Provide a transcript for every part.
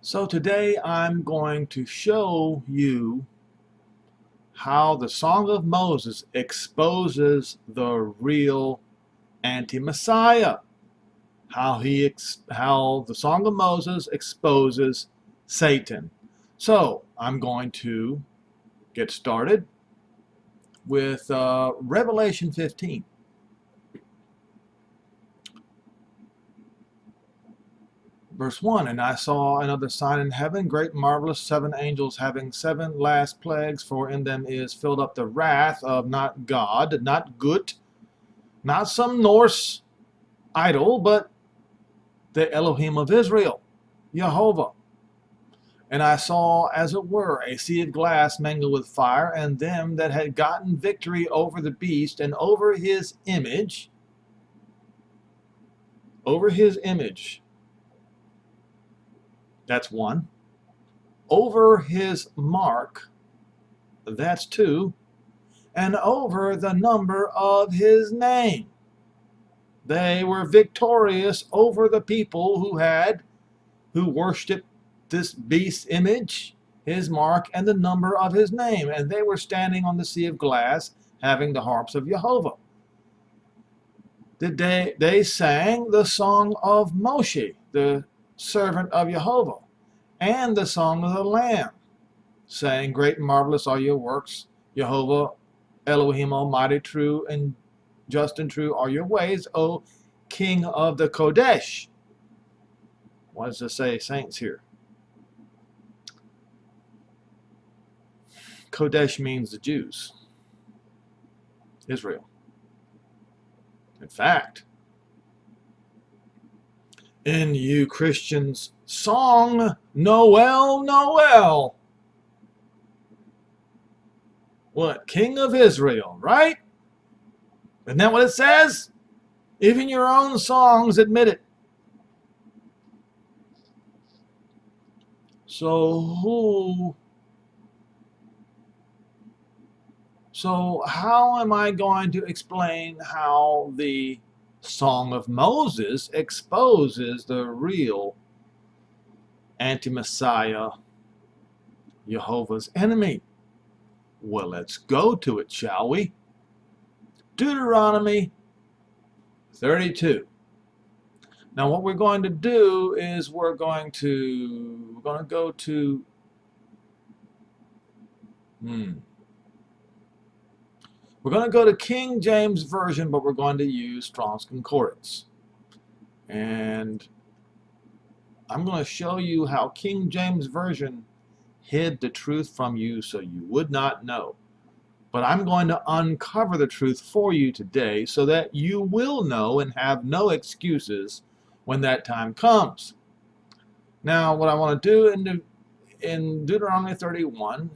So today I'm going to show you how the Song of Moses exposes the real anti-Messiah. How the Song of Moses exposes Satan. So I'm going to get started with Revelation 15. Verse 1, and I saw another sign in heaven, great marvelous, 7 angels having 7 last plagues, for in them is filled up the wrath of not God, not Gut, not some Norse idol, but the Elohim of Israel, Yehovah. And I saw, as it were, a sea of glass mingled with fire, and them that had gotten victory over the beast and over his image, that's 1. Over his mark, that's 2. And over the number of his name. They were victorious over the people who worshipped this beast's image, his mark, and the number of his name. And they were standing on the sea of glass, having the harps of Yehovah. They sang the song of Moshe, the servant of Yehovah, and the song of the Lamb, saying, great and marvelous are your works, Yehovah, Elohim Almighty, true and just and true are your ways, O King of the Kodesh. What does it say, saints, here? Kodesh means the Jews, Israel. In fact, in you Christians' song, Noel, Noel, what? King of Israel, right? Isn't that what it says? Even your own songs admit it. So how am I going to explain how the Song of Moses exposes the real anti-Messiah, Jehovah's enemy? Well, let's go to it, shall we? Deuteronomy 32. Now what we're going to do is we're going to go to we're going to go to King James Version, but we're going to use Strong's Concordance. And I'm going to show you how King James Version hid the truth from you so you would not know. But I'm going to uncover the truth for you today so that you will know and have no excuses when that time comes. Now, what I want to do in Deuteronomy 31,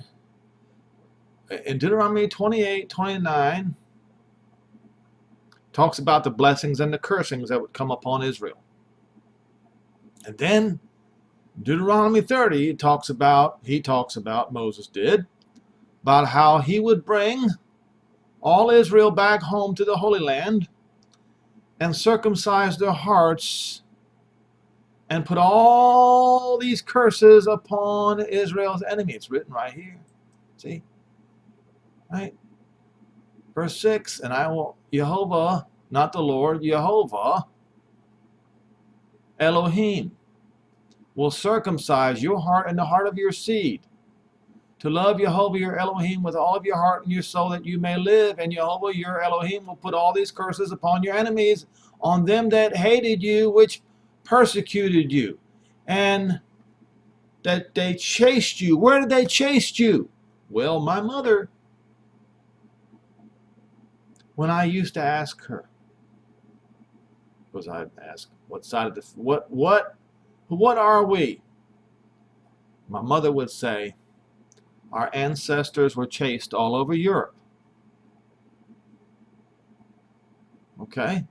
in Deuteronomy 28, 29, talks about the blessings and the cursings that would come upon Israel. And then Deuteronomy 30 talks about, Moses did, about how he would bring all Israel back home to the Holy Land and circumcise their hearts and put all these curses upon Israel's enemy. It's written right here. See? Right? Verse 6, and I will, Yehovah, not the Lord, Yehovah, Elohim, will circumcise your heart and the heart of your seed, to love Yehovah your Elohim with all of your heart and your soul, that you may live. And Yehovah your Elohim will put all these curses upon your enemies, on them that hated you, which persecuted you, and that they chased you. Where did they chase you? Well, my mother, when I used to ask her, because I'd ask, what side of the, what are we? My mother would say, our ancestors were chased all over Europe. Okay?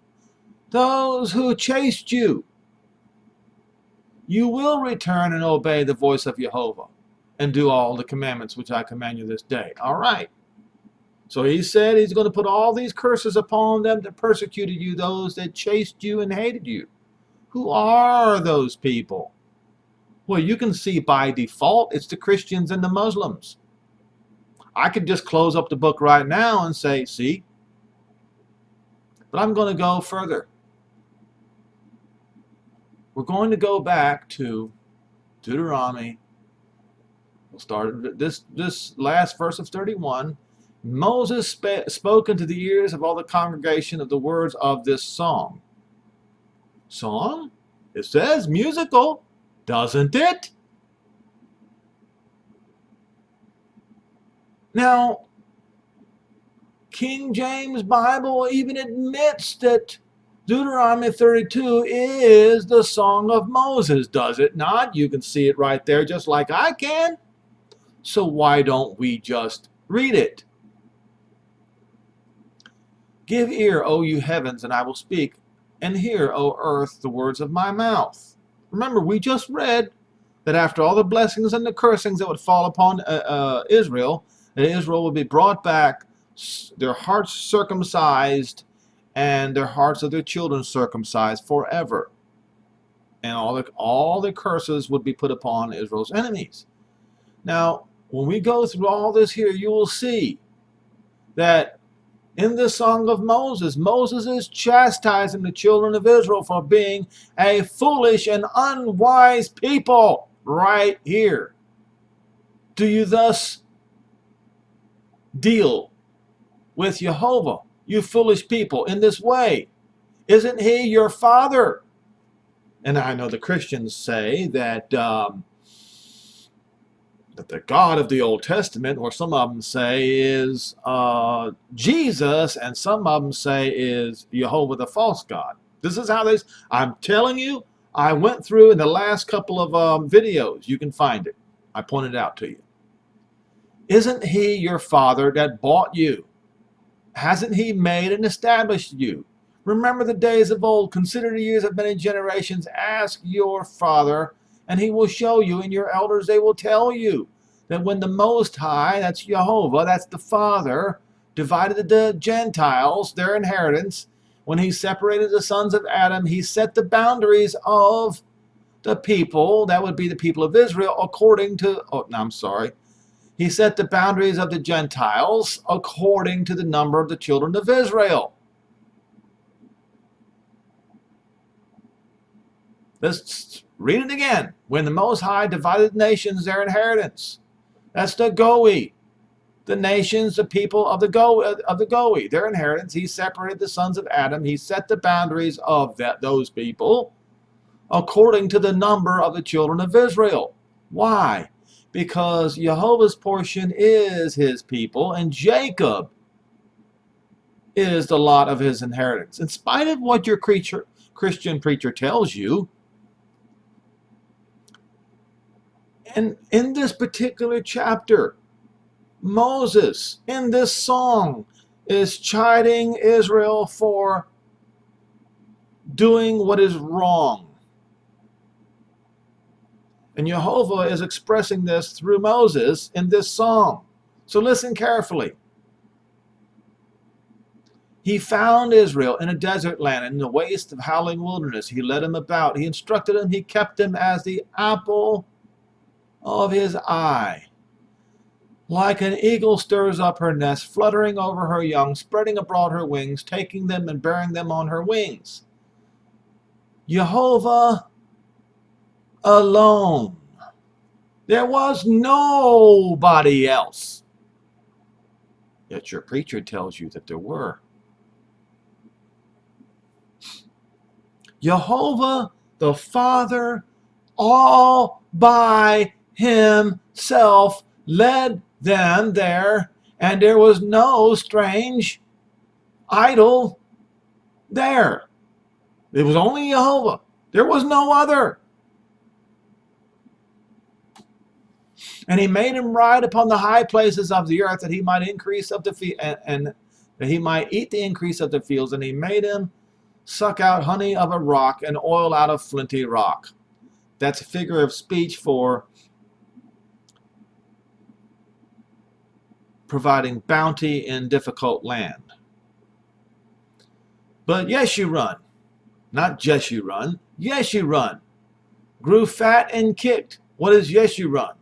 Those who chased you, you will return and obey the voice of Yehovah and do all the commandments which I command you this day. All right. So he said he's going to put all these curses upon them that persecuted you, those that chased you and hated you. Who are those people? Well, you can see by default it's the Christians and the Muslims. I could just close up the book right now and say, see? But I'm going to go further. We're going to go back to Deuteronomy. We'll start at this last verse of 31. Moses spoke into the ears of all the congregation of the words of this song. Song? It says musical, doesn't it? Now, King James Bible even admits that Deuteronomy 32 is the Song of Moses, does it not? You can see it right there just like I can. So why don't we just read it? Give ear, O you heavens, and I will speak, and hear, O earth, the words of my mouth. Remember, we just read that after all the blessings and the cursings that would fall upon Israel, that Israel would be brought back, their hearts circumcised, and their hearts of their children circumcised forever. And all the curses would be put upon Israel's enemies. Now, when we go through all this here, you will see that in the Song of Moses, Moses is chastising the children of Israel for being a foolish and unwise people right here. Do you thus deal with Yehovah, you foolish people, in this way? Isn't he your father? And I know the Christians say that that the God of the Old Testament, or some of them say is Jesus, and some of them say is Yehovah the false God. This is how they, I'm telling you, I went through in the last couple of videos. You can find it. I pointed out to you. Isn't he your father that bought you? Hasn't he made and established you? Remember the days of old. Consider the years of many generations. Ask your father, and he will show you, and your elders, they will tell you that when the Most High, that's Yehovah, that's the Father, divided the Gentiles, their inheritance, when he separated the sons of Adam, he set the boundaries of the people, that would be the people of Israel, according to, he set the boundaries of the Gentiles according to the number of the children of Israel. Let's read it again. When the Most High divided the nations, their inheritance. That's the Goi. The nations, the people of the Goi, their inheritance. He separated the sons of Adam. He set the boundaries of those people according to the number of the children of Israel. Why? Because Yehovah's portion is his people, and Jacob is the lot of his inheritance. In spite of what your Christian preacher tells you, and in this particular chapter, Moses, in this song, is chiding Israel for doing what is wrong. And Yehovah is expressing this through Moses in this song. So listen carefully. He found Israel in a desert land, in the waste of howling wilderness. He led him about. He instructed him. He kept him as the apple of his eye. Like an eagle stirs up her nest, fluttering over her young, spreading abroad her wings, taking them and bearing them on her wings. Yehovah alone. There was nobody else. Yet your preacher tells you that there were. Yehovah the Father, all by himself, led them there, and there was no strange idol there. It was only Yehovah. There was no other. And he made him ride upon the high places of the earth, that he might increase of the and that he might eat the increase of the fields. And he made him suck out honey of a rock and oil out of flinty rock. That's a figure of speech for providing bounty in difficult land. But Yeshurun, not Jeshurun, Yeshurun, grew fat and kicked. What is Yeshurun?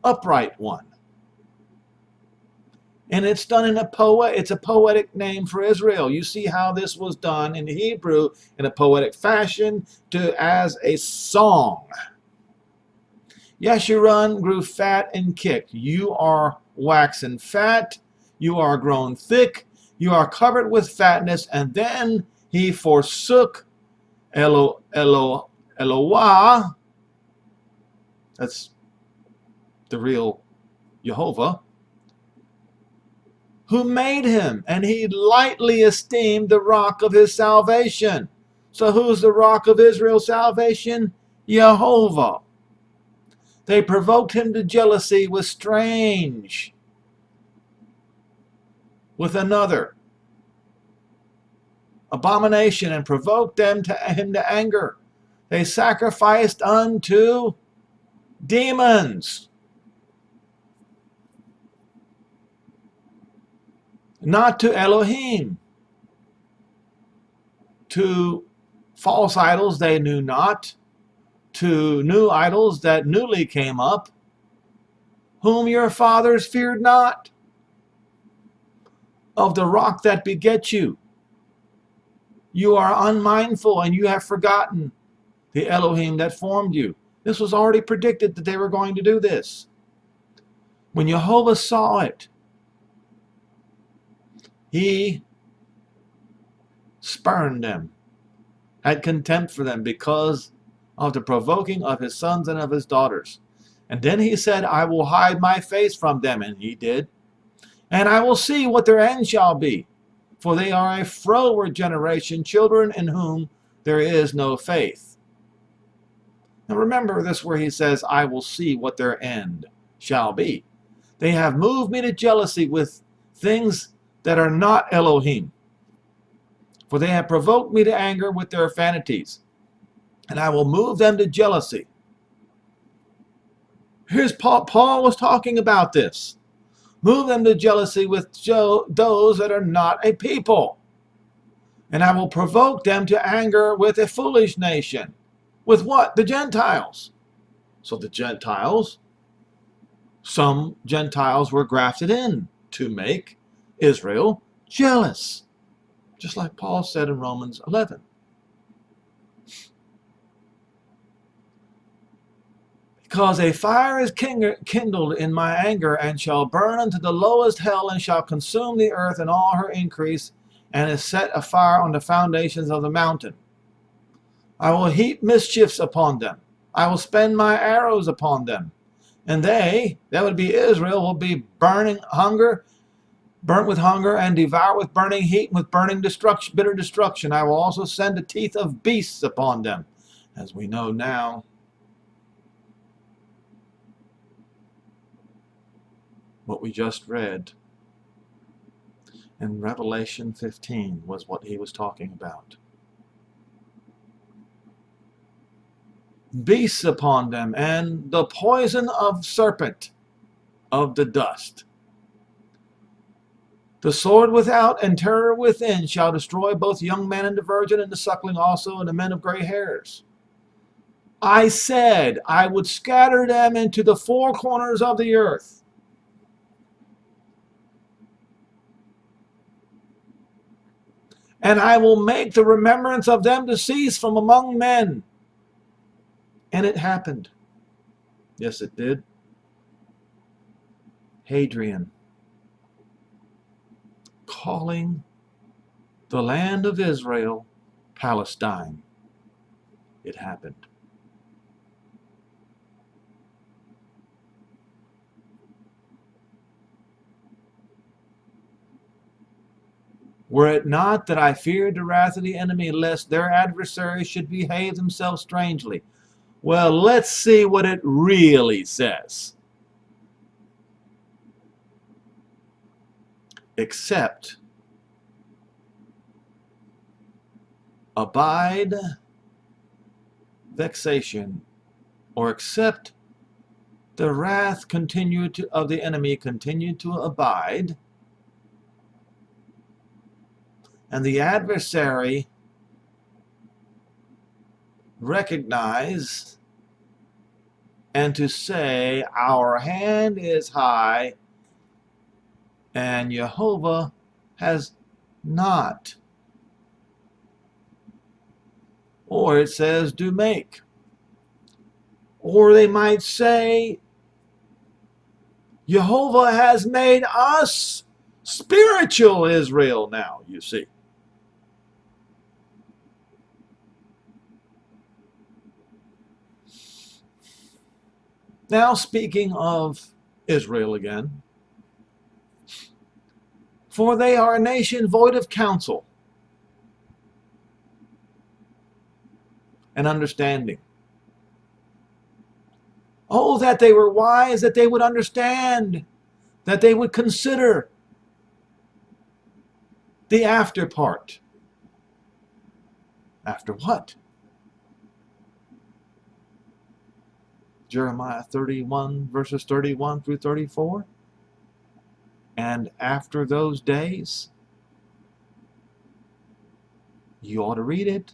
Upright one. And it's done in it's a poetic name for Israel. You see how this was done in Hebrew in a poetic fashion as a song. Yeshurun grew fat and kicked. You are waxen fat. You are grown thick. You are covered with fatness. And then he forsook Elohah. That's the real Yehovah, who made him, and he lightly esteemed the rock of his salvation. So who's the rock of Israel's salvation? Yehovah. They provoked him to jealousy with another abomination, and provoked him to anger. They sacrificed unto demons, not to Elohim, to false idols they knew not, to new idols that newly came up, whom your fathers feared not, of the rock that beget you. You are unmindful, and you have forgotten the Elohim that formed you. This was already predicted that they were going to do this. When Yehovah saw it, he spurned them, had contempt for them because of the provoking of his sons and of his daughters. And then he said, I will hide my face from them, and he did. And I will see what their end shall be, for they are a froward generation, children in whom there is no faith. Now remember this where he says, I will see what their end shall be. They have moved me to jealousy with things that are not Elohim, for they have provoked me to anger with their vanities, and I will move them to jealousy. Here's Paul was talking about this. Move them to jealousy with those that are not a people. And I will provoke them to anger with a foolish nation. With what? The Gentiles. So the Gentiles, some Gentiles were grafted in to make Israel jealous. Just like Paul said in Romans 11. Because a fire is kindled in my anger, and shall burn unto the lowest hell, and shall consume the earth and all her increase, and is set afire on the foundations of the mountain. I will heap mischiefs upon them. I will spend my arrows upon them. And they, that would be Israel, will be burnt with hunger, and devour with burning heat, and with burning destruction, bitter destruction. I will also send the teeth of beasts upon them, as we know now. What we just read in Revelation 15 was what he was talking about. Beasts upon them, and the poison of serpent of the dust. The sword without and terror within shall destroy both young man and the virgin, and the suckling also, and the men of gray hairs. I said I would scatter them into the four corners of the earth. And I will make the remembrance of them to cease from among men. And it happened. Yes, it did. Hadrian, calling the land of Israel Palestine. It happened. Were it not that I feared the wrath of the enemy, lest their adversaries should behave themselves strangely. Well, let's see what it really says. Except abide vexation, or except the wrath of the enemy continued to abide, and the adversary recognize and to say, our hand is high and Yehovah has not. Or it says, do make. Or they might say, Yehovah has made us spiritual Israel now, you see. Now, speaking of Israel again, for they are a nation void of counsel and understanding. Oh, that they were wise, that they would understand, that they would consider the after part. After what? Jeremiah 31, verses 31 through 34. And after those days, you ought to read it.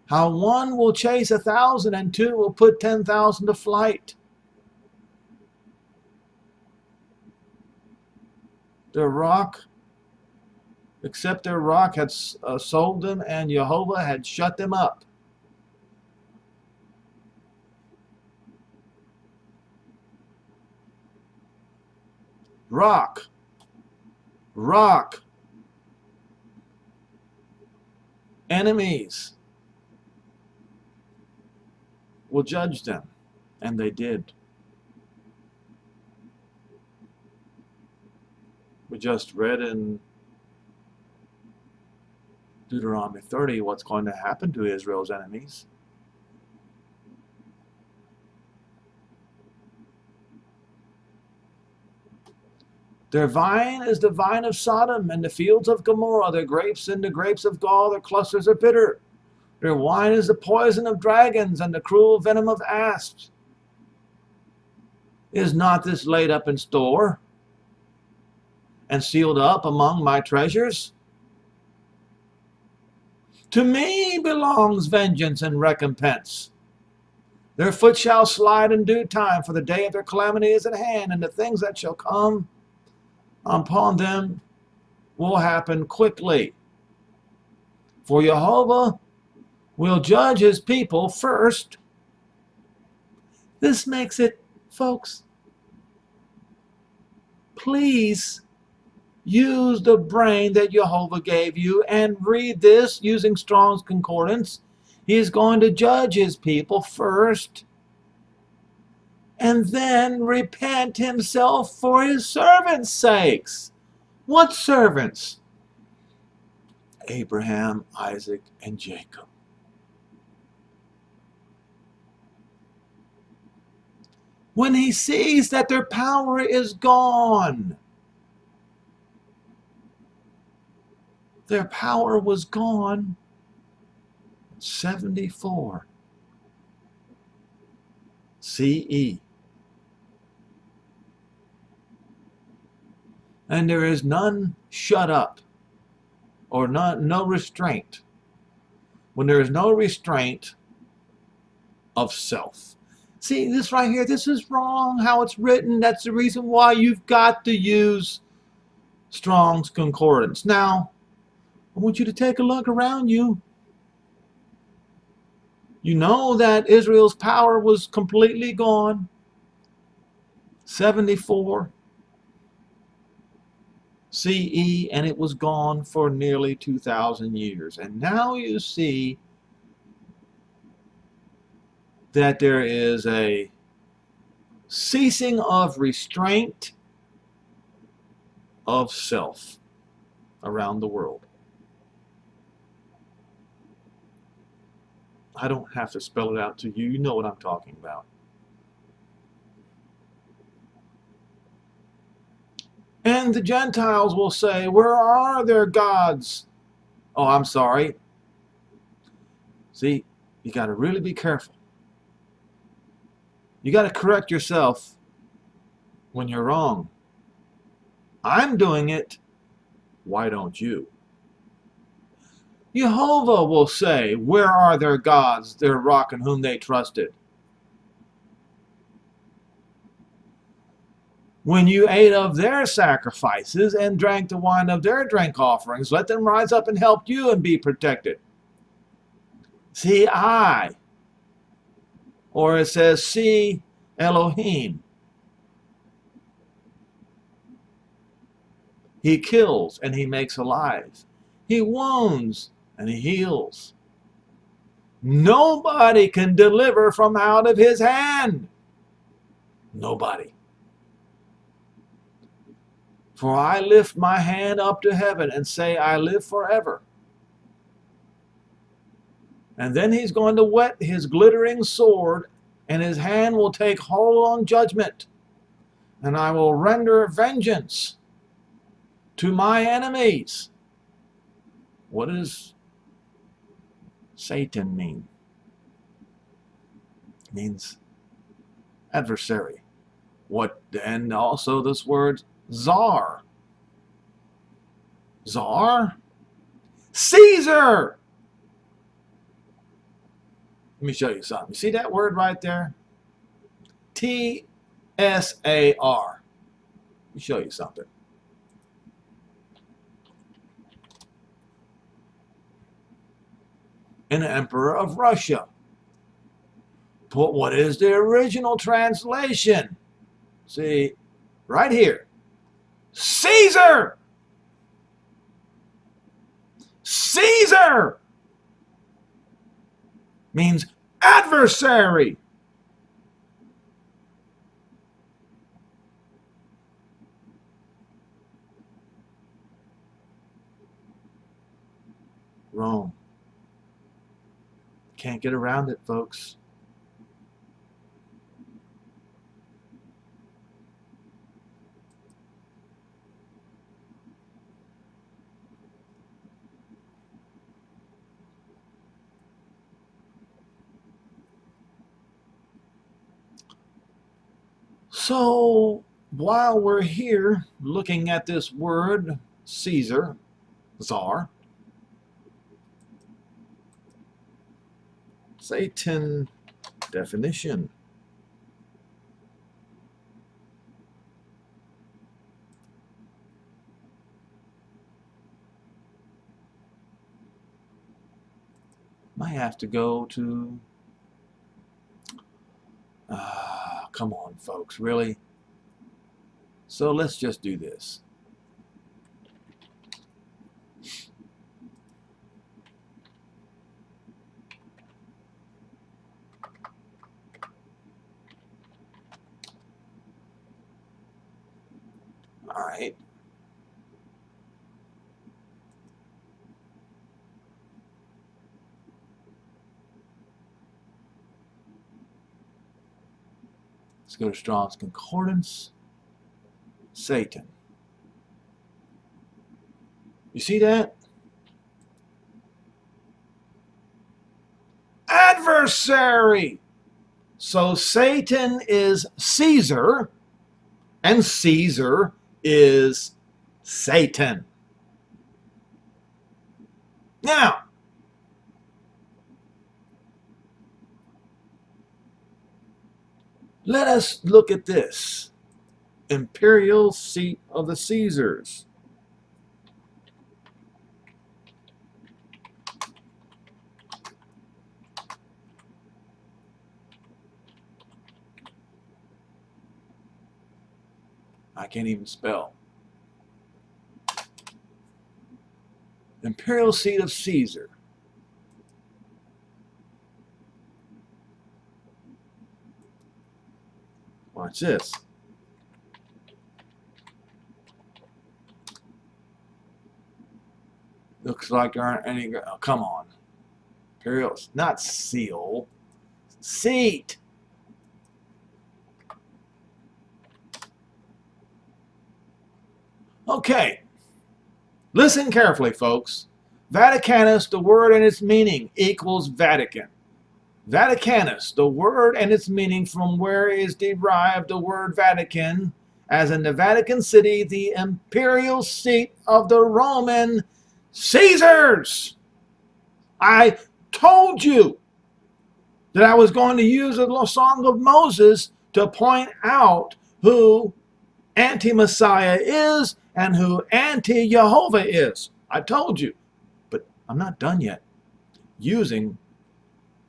How one will chase 1,000 and two will put 10,000 to flight. Their rock, except their rock had sold them and Yehovah had shut them up. Rock, rock, enemies will judge them, and they did. We just read in Deuteronomy 30 what's going to happen to Israel's enemies. Their vine is the vine of Sodom, and the fields of Gomorrah. Their grapes and the grapes of gall, their clusters are bitter. Their wine is the poison of dragons, and the cruel venom of asps. Is not this laid up in store, and sealed up among my treasures? To me belongs vengeance and recompense. Their foot shall slide in due time, for the day of their calamity is at hand, and the things that shall come upon them will happen quickly. For Yehovah will judge his people first. This makes it, folks, please use the brain that Yehovah gave you and read this using Strong's Concordance. He is going to judge his people first and then repent himself for his servants' sakes. What servants? Abraham, Isaac, and Jacob. When he sees that their power is gone, their power was gone in 74 CE. And there is none shut up, or no restraint, when there is no restraint of self. See, this right here, this is wrong how it's written. That's the reason why you've got to use Strong's Concordance. Now, I want you to take a look around you. You know that Israel's power was completely gone. 74 CE, and it was gone for nearly 2,000 years. And now you see that there is a ceasing of restraint of self around the world. I don't have to spell it out to you. You know what I'm talking about. And the Gentiles will say, where are their gods? Oh, I'm sorry. See, you got to really be careful. You got to correct yourself when you're wrong. I'm doing it Why don't you? Yehovah will say, where are their gods, their rock in whom they trusted? When you ate of their sacrifices and drank the wine of their drink offerings, let them rise up and help you and be protected. See, or it says, see Elohim. He kills and he makes alive. He wounds and he heals. Nobody can deliver from out of his hand. Nobody. For I lift my hand up to heaven and say, I live forever. And then he's going to whet his glittering sword, and his hand will take hold on judgment. And I will render vengeance to my enemies. What does Satan mean? It means adversary. What then also this word Tsar? Tsar? Caesar! Let me show you something. You see that word right there? Tsar. Let me show you something. An emperor of Russia. But what is the original translation? See, right here. Caesar! Caesar! Means adversary. Rome. Can't get around it, folks. So, while we're here looking at this word, Caesar, Tsar, Satan definition. Might have to go to come on, folks, really? So let's just do this. All right. Let's go to Strong's Concordance. Satan. You see that? Adversary. So Satan is Caesar, and Caesar is Satan. Now, let us look at this. Imperial seat of the Caesars. I can't even spell. Imperial seat of Caesar. Watch this. Looks like there aren't any. Oh, come on. Imperial, not seal. Seat. Okay. Listen carefully, folks. Vaticanus, the word and its meaning, equals Vatican. Vaticanus, the word and its meaning, from where is derived the word Vatican, as in the Vatican City, the imperial seat of the Roman Caesars. I told you that I was going to use the Song of Moses to point out who anti-Messiah is and who anti-Yehovah is. I told you, but I'm not done yet using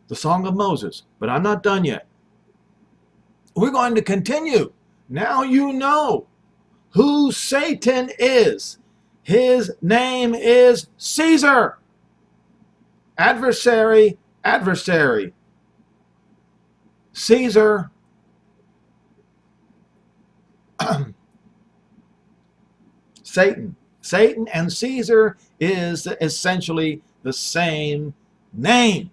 the Song of Moses, but I'm not done yet. We're going to continue. Now you know who Satan is. His name is Caesar. Adversary, adversary. Caesar, Satan. Satan and Caesar is essentially the same name.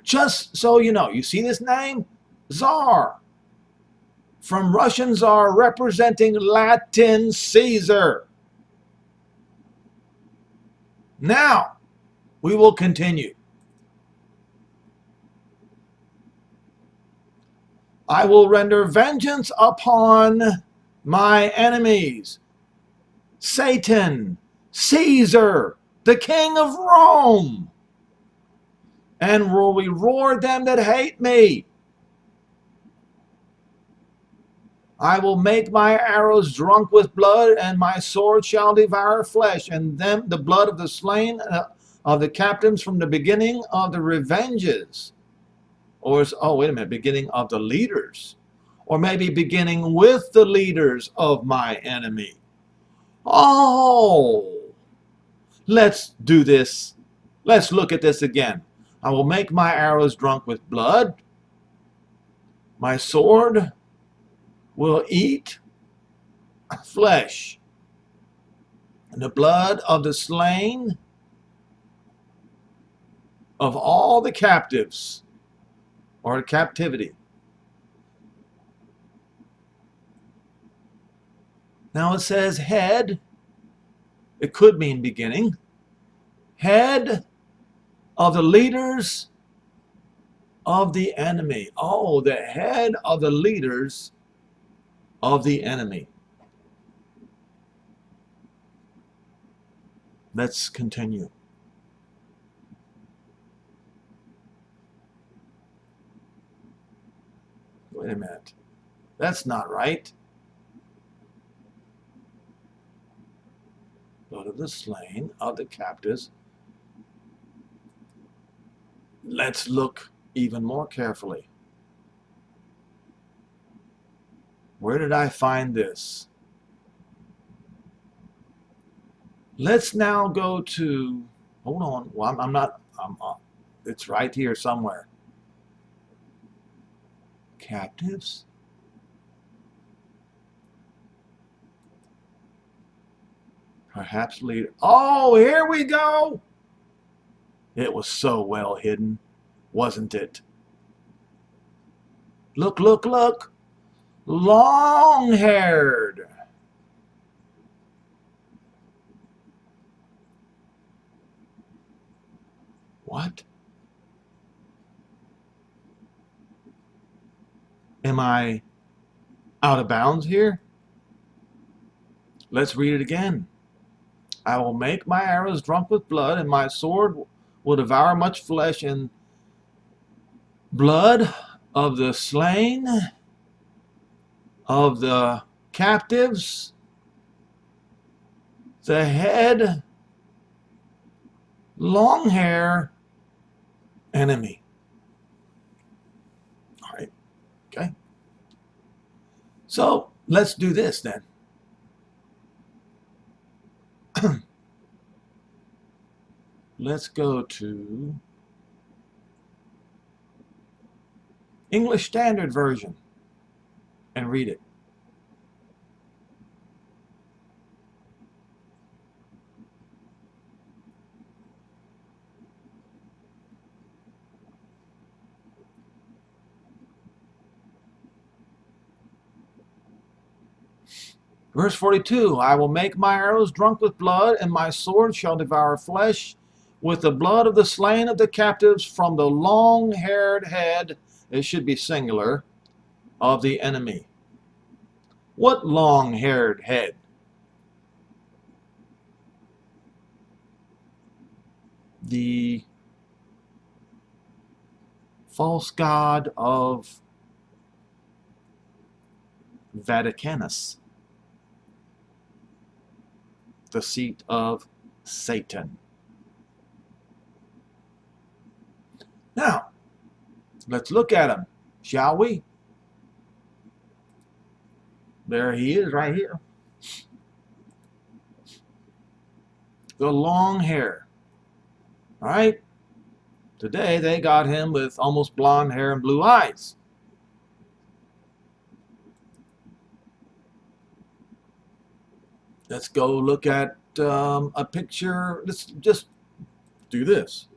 Just so you know, you see this name? Tsar. From Russian Tsar, representing Latin Caesar. Now, we will continue. I will render vengeance upon my enemies. Satan, Caesar, the king of Rome, and will reward them that hate me. I will make my arrows drunk with blood, and my sword shall devour flesh, and them the blood of the slain of the captains from the beginning of the revenges. Or, oh, wait a minute, beginning of the leaders. Or maybe beginning with the leaders of my enemy. Oh, let's do this. Let's look at this again. I will make my arrows drunk with blood. My sword will eat flesh. And the blood of the slain of all the captives, or captivity. Now it says head. It could mean beginning. Head of the leaders of the enemy. Oh, the head of the leaders of the enemy. Let's continue. Wait a minute. That's not right. Blood of the slain of the captives. Let's look even more carefully. Where did I find this? Let's now go to, hold on, well, it's right here somewhere. Captives. Perhaps leader. Oh, here we go. It was so well hidden, wasn't it? Look, look, look. Long-haired. What? Am I out of bounds here? Let's read it again. I will make my arrows drunk with blood, and my sword will devour much flesh, and blood of the slain, of the captives, the head, long hair, enemy. All right, okay. So let's do this then. Let's go to English Standard Version and read it. Verse 42, I will make my arrows drunk with blood, and my sword shall devour flesh. with the blood of the slain of the captives from the long-haired head, it should be singular, of the enemy. What long-haired head? The false god of Vaticanus, the seat of Satan. Now, let's look at him, shall we? There he is right here. The long hair. All right? Today they got him with almost blonde hair and blue eyes. Let's go look at a picture. Let's just do this.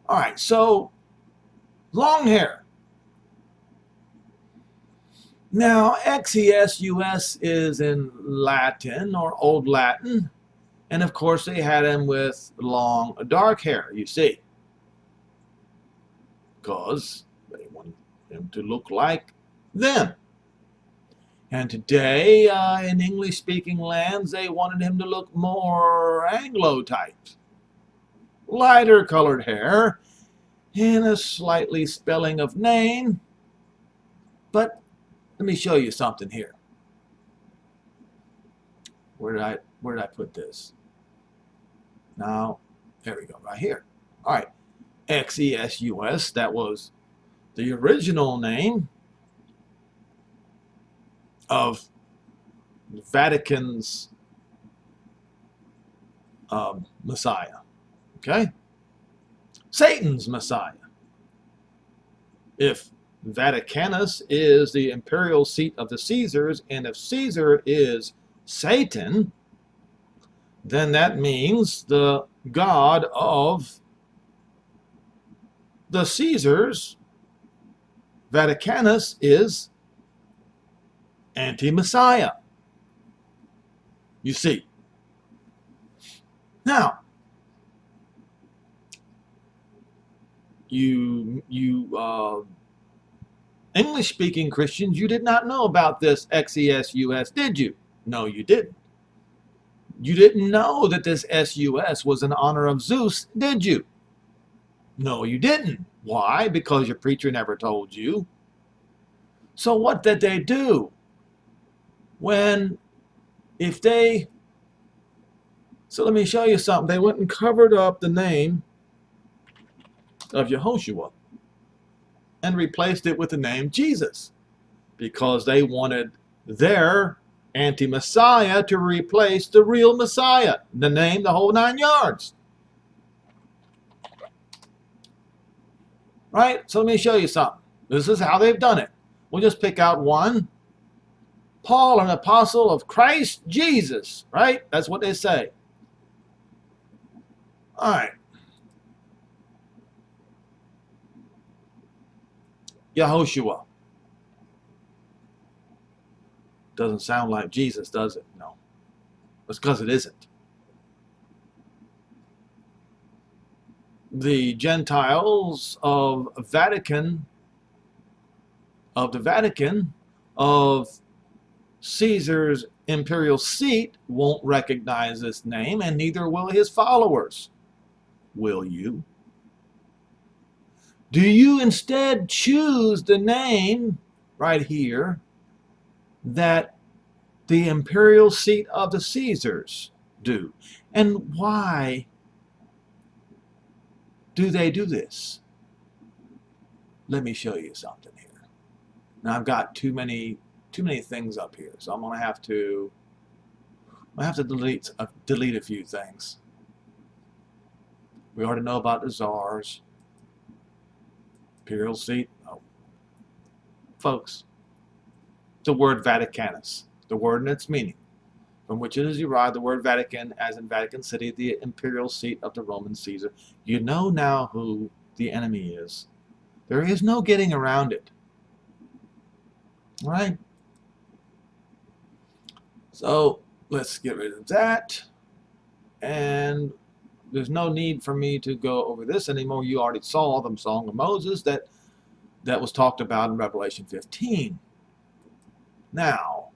All right, so long hair. Now, XESUS is in Latin or Old Latin, and of course they had him with long dark hair, you see, because they wanted him to look like them. And today, in English-speaking lands, they wanted him to look more Anglo-type. Lighter colored hair and a slightly spelling of name. But let me show you something here. Where did I put this? Now, there we go, right here. All right, XESUS, that was the original name of Vatican's Messiah. Okay? Satan's Messiah. If Vaticanus is the imperial seat of the Caesars, and if Caesar is Satan, then that means the God of the Caesars, Vaticanus, is anti-Messiah. You see. Now, you English-speaking Christians, you did not know about this XESUS, did you? No, you didn't. You didn't know that this SUS was in honor of Zeus, did you? No, you didn't. Why? Because your preacher never told you. So what did they do? So let me show you something. They went and covered up the name of Yehoshua and replaced it with the name Jesus, because they wanted their anti-Messiah to replace the real Messiah, the name, the whole 9 yards. Right? So let me show you something. This is how they've done it. We'll just pick out one. Paul, an apostle of Christ Jesus. Right? That's what they say. All right. Yehoshua. Doesn't sound like Jesus, does it? No. It's because it isn't. The Gentiles of the Vatican, of Caesar's imperial seat, won't recognize this name, and neither will his followers. Will you? Do you instead choose the name right here that the imperial seat of the Caesars do? And why do they do this? Let me show you something here. Now I've got too many things up here, so I'm gonna have to delete a few things. We already know about the Tsars. Imperial seat. Oh. Folks, the word Vaticanus, the word and its meaning, from which it is derived, the word Vatican, as in Vatican City, the imperial seat of the Roman Caesar. You know now who the enemy is. There is no getting around it. All right? So let's get rid of that. And there's no need for me to go over this anymore. You already saw the Song of Moses that was talked about in Revelation 15. Now,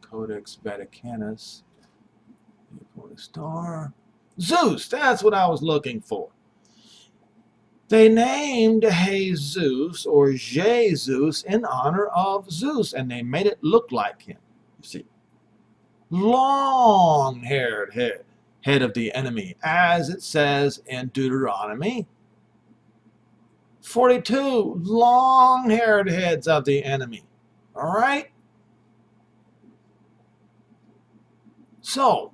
Codex Vaticanus, star, Zeus, that's what I was looking for. They named Jesus or Jesus in honor of Zeus, and they made it look like him. You see, long-haired head of the enemy, as it says in Deuteronomy 42, long-haired heads of the enemy. All right? So,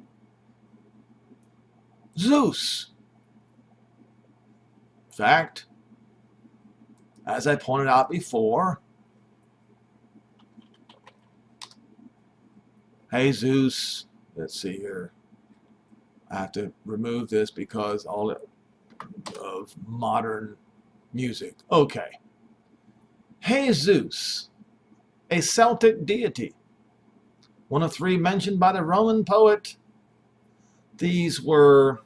Zeus. In fact, as I pointed out before, Jesus, let's see here. I have to remove this because all of modern music. Okay. Jesus, a Celtic deity, one of three mentioned by the Roman poet. These were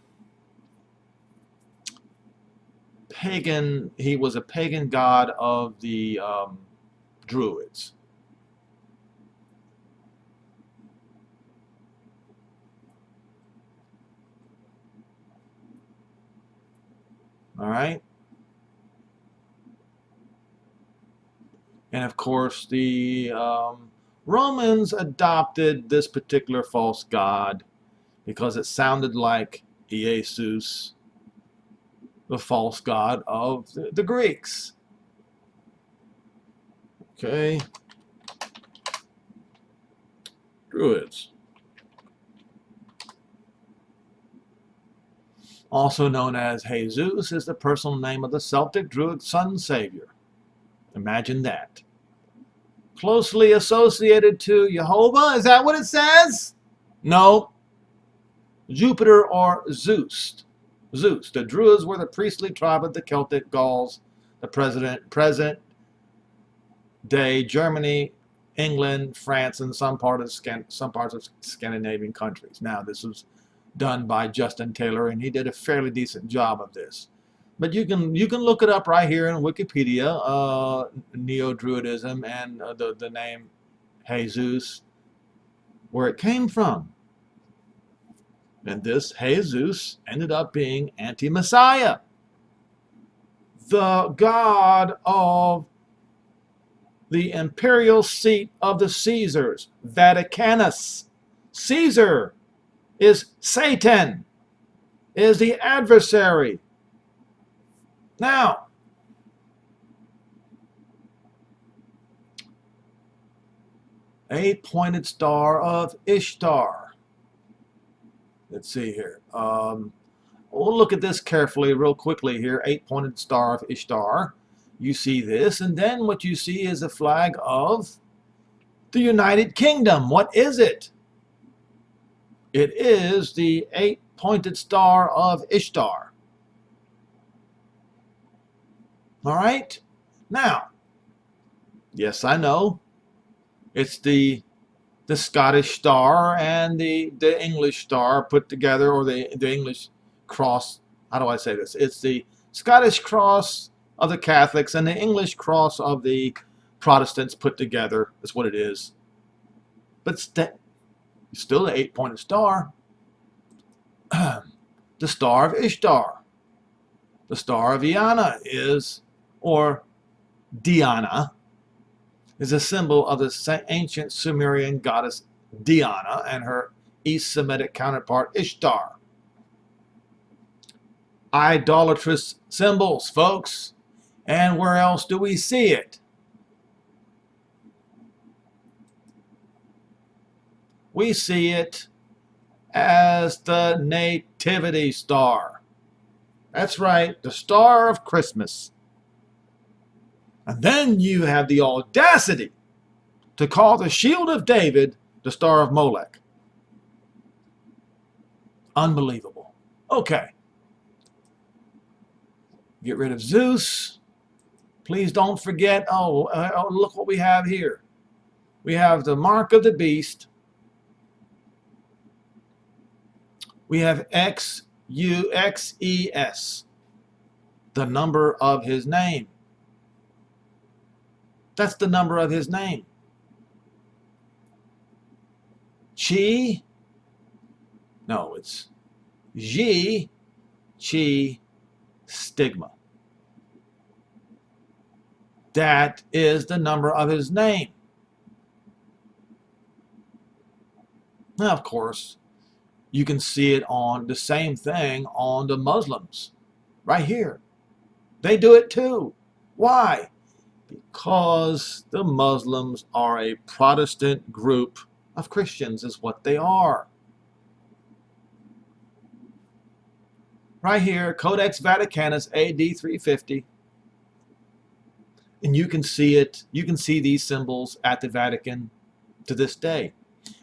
pagan. He was a pagan god of the Druids. All right. And of course, the Romans adopted this particular false god because it sounded like Jesus, the false god of the Greeks. Okay. Druids. Also known as Jesus, is the personal name of the Celtic Druid sun savior. Imagine that. Closely associated to Yehovah, is that what it says? No. Jupiter or Zeus. Zeus. The Druids were the priestly tribe of the Celtic Gauls, the present day Germany, England, France, and some parts of Scandinavian countries. Now, this was done by Justin Taylor, and he did a fairly decent job of this. But you can look it up right here in Wikipedia, Neo-Druidism and the name Jesus, where it came from. And this Jesus ended up being anti-Messiah, the god of the imperial seat of the Caesars, Vaticanus. Caesar is Satan, is the adversary. Now, a pointed star of Ishtar. Let's see here. We'll look at this carefully real quickly here. 8-pointed star of Ishtar. You see this, and then what you see is a flag of the United Kingdom. What is it? It is the 8-pointed star of Ishtar. All right? Now, yes, I know. It's the Scottish star and the English star put together, or the English cross. How do I say this? It's the Scottish cross of the Catholics and the English cross of the Protestants put together. That's what it is. But it's still the 8-pointed star. The star of Ishtar. The star of Iana is, or Diana, is a symbol of the ancient Sumerian goddess Diana and her East Semitic counterpart Ishtar. Idolatrous symbols, folks. And where else do we see it? We see it as the Nativity Star. That's right, the star of Christmas. And then you have the audacity to call the shield of David the star of Molech. Unbelievable. Okay. Get rid of Zeus. Please don't forget, look what we have here. We have the mark of the beast. We have XUXES, the number of his name. That's the number of his name. Chi, no, it's Ji, Chi, stigma. That is the number of his name. Now, of course, you can see it on the same thing on the Muslims. Right here. They do it too. Why? Because the Muslims are a Protestant group of Christians, is what they are. Right here, Codex Vaticanus AD 350. And you can see it. You can see these symbols at the Vatican to this day.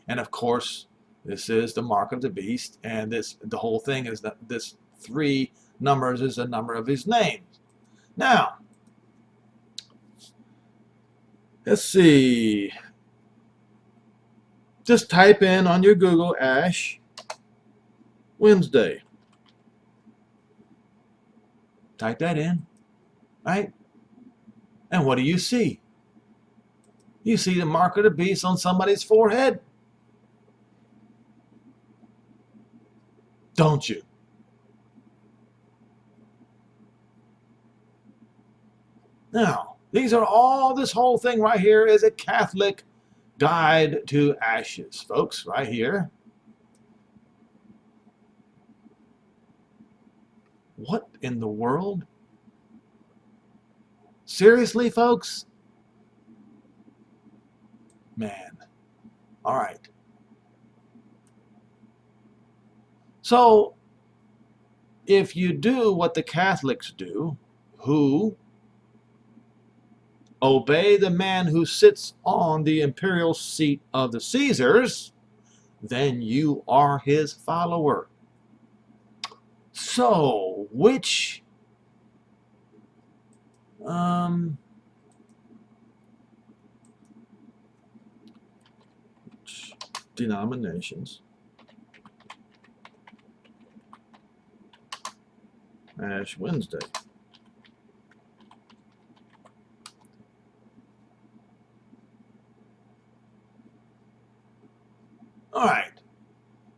And of course, this is the mark of the beast, and the whole thing is that this 3 numbers is the number of his name. Now, let's see. Just type in on your Google Ash Wednesday. Type that in, right? And what do you see? You see the mark of the beast on somebody's forehead. Don't you? Now, these are all, this whole thing right here is a Catholic guide to ashes, folks, right here. What in the world? Seriously, folks? Man. All right. So, if you do what the Catholics do, who obey the man who sits on the imperial seat of the Caesars, then you are his follower. So, which denominations Ash Wednesday? All right.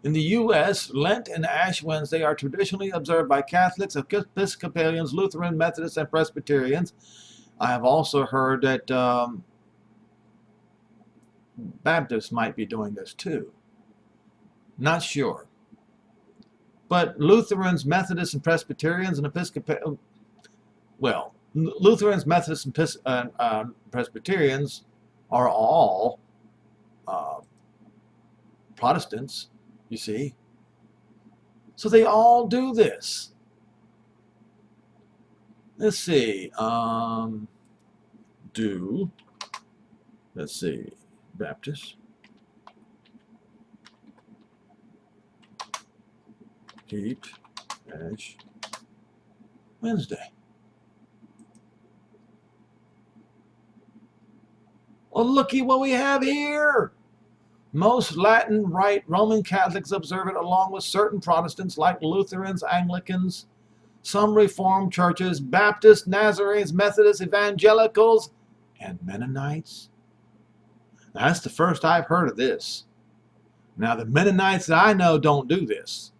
In the U.S., Lent and Ash Wednesday are traditionally observed by Catholics, Episcopalians, Lutheran, Methodists, and Presbyterians. I have also heard that Baptists might be doing this too. Not sure. But Lutherans, Methodists, and Presbyterians and Episcopalians, well, Lutherans, Methodists, and Presbyterians are all Protestants, you see. So they all do this. Let's see. Let's see. Baptist. Keep Ash Wednesday. Well, looky what we have here. Most Latin Rite Roman Catholics observe it along with certain Protestants like Lutherans, Anglicans, some Reformed churches, Baptists, Nazarenes, Methodists, Evangelicals, and Mennonites. Now, that's the first I've heard of this. Now, the Mennonites that I know don't do this.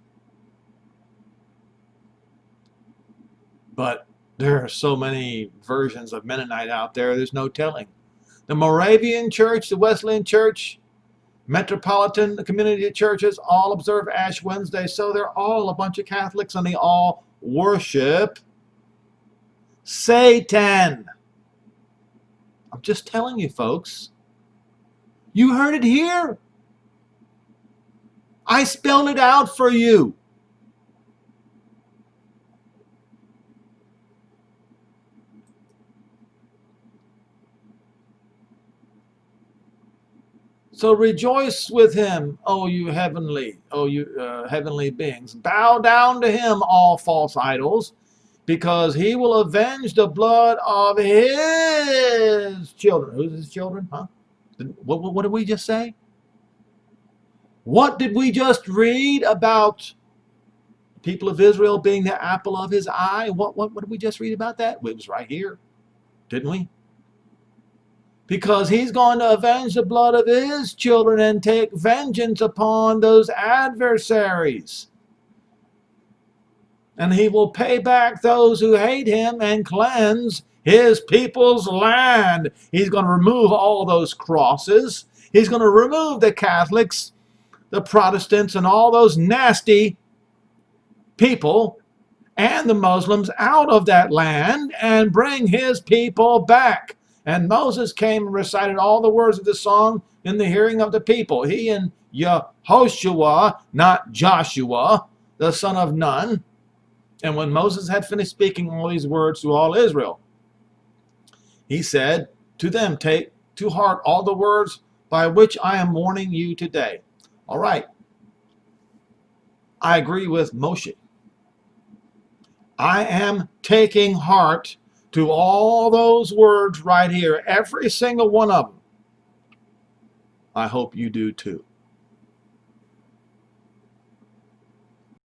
But there are so many versions of Mennonite out there, there's no telling. The Moravian Church, the Wesleyan Church, Metropolitan community churches all observe Ash Wednesday, so they're all a bunch of Catholics and they all worship Satan. I'm just telling you, folks. You heard it here. I spelled it out for you. So rejoice with him, O you heavenly beings. Bow down to him, all false idols, because he will avenge the blood of his children. Who's his children? Huh? What did we just say? What did we just read about the people of Israel being the apple of his eye? What did we just read about that? It was right here, didn't we? Because he's going to avenge the blood of his children and take vengeance upon those adversaries. And he will pay back those who hate him and cleanse his people's land. He's going to remove all those crosses. He's going to remove the Catholics, the Protestants, and all those nasty people and the Muslims out of that land and bring his people back. And Moses came and recited all the words of the song in the hearing of the people. He and Yehoshua, not Joshua, the son of Nun. And when Moses had finished speaking all these words to all Israel, he said to them, take to heart all the words by which I am warning you today. All right. I agree with Moshe. I am taking heart to all those words right here, every single one of them. I hope you do too.